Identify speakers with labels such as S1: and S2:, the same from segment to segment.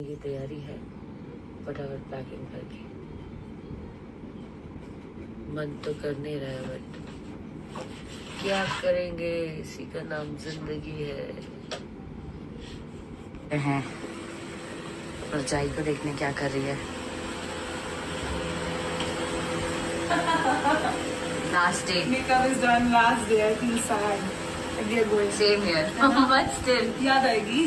S1: की तैयारी है, फटाफट पैकिंग करके। मन तो कर नहीं रहा है बट क्या करेंगे, इसी का नाम जिंदगी है। परछाई को देखने क्या कर रही है। Last day.
S2: Makeup is done last day. I feel sad. And we are going.
S1: Same here. But still.
S2: याद आएगी.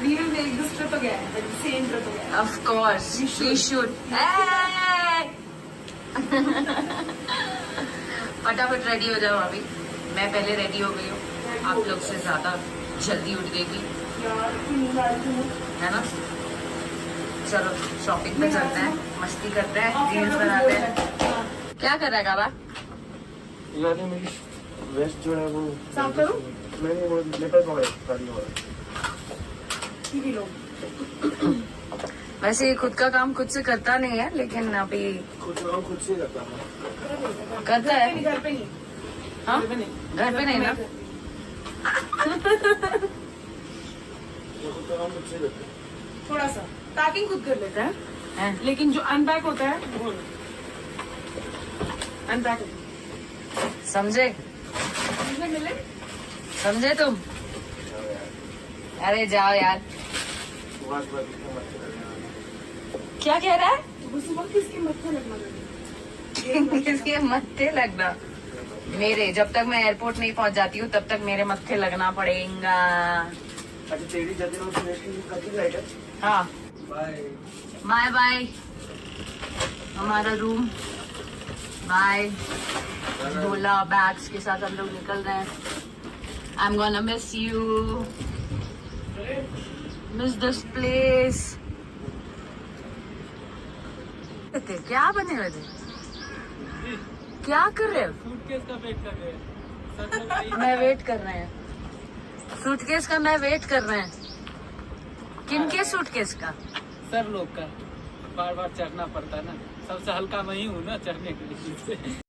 S2: We will make this trip again. Like the same trip again.
S1: Of course. We should. Hey! फटाफट ready हो जाओ अभी। मैं पहले ready हो गई हूँ, आप लोग से ज्यादा जल्दी उठ गई थी,
S2: यार नींद आ रही है।
S1: है ना। चलो शॉपिंग पे चलते हैं, मस्ती करते हैं, रील्स बनाते हैं। क्या कर रहा है काबा?
S3: यार मेरी वेस्ट जो है वो
S2: साफ करूं?
S3: मैंने वो लेकर
S2: लो।
S1: वैसे ये खुद का काम खुद से करता नहीं है, लेकिन अभी
S3: खुद से करता हूँ।
S1: करता है।
S2: घर पे नहीं।
S1: हाँ
S2: घर पे नहीं।
S1: घर पे नहीं ना।
S3: खुद का काम खुद से करता हूँ।
S2: थोड़ा सा पैकिंग खुद कर लेता है,
S1: हैं?
S2: लेकिन जो अनपैक होता है वो अनपैक
S1: समझे?
S2: मिले।
S1: समझे तुम? अरे जाओ यार।
S3: सुबह कितने मच्छर लगे हैं।
S1: क्या कह रहा है?
S2: सुबह किसके मत्थे लगना?
S1: किसके मत्थे लगना? मेरे, जब तक मैं एयरपोर्ट नहीं पहुंच जाती हूँ तब तक मेरे मत्थे लगना पड़ेगा।
S3: अच्छा तेरी जल्दी में करती है क्या?
S1: हाँ
S3: बाय
S1: बाय बाय। हमारा रूम बाय। झोला बैग्स के साथ हम लोग निकल रहे हैं। I am gonna miss you, miss this place. क्या बने हुए थे? क्या कर रहे हो?
S4: सूटकेस का वेट कर रहे हैं।
S1: मैं वेट कर रहे हैं। सूटकेस का मैं वेट कर रहे हैं। किनके सूटकेस का?
S4: सर लोग का बार बार चढ़ना पड़ता है ना, सबसे हल्का मैं ही हूँ ना चढ़ने के लिए।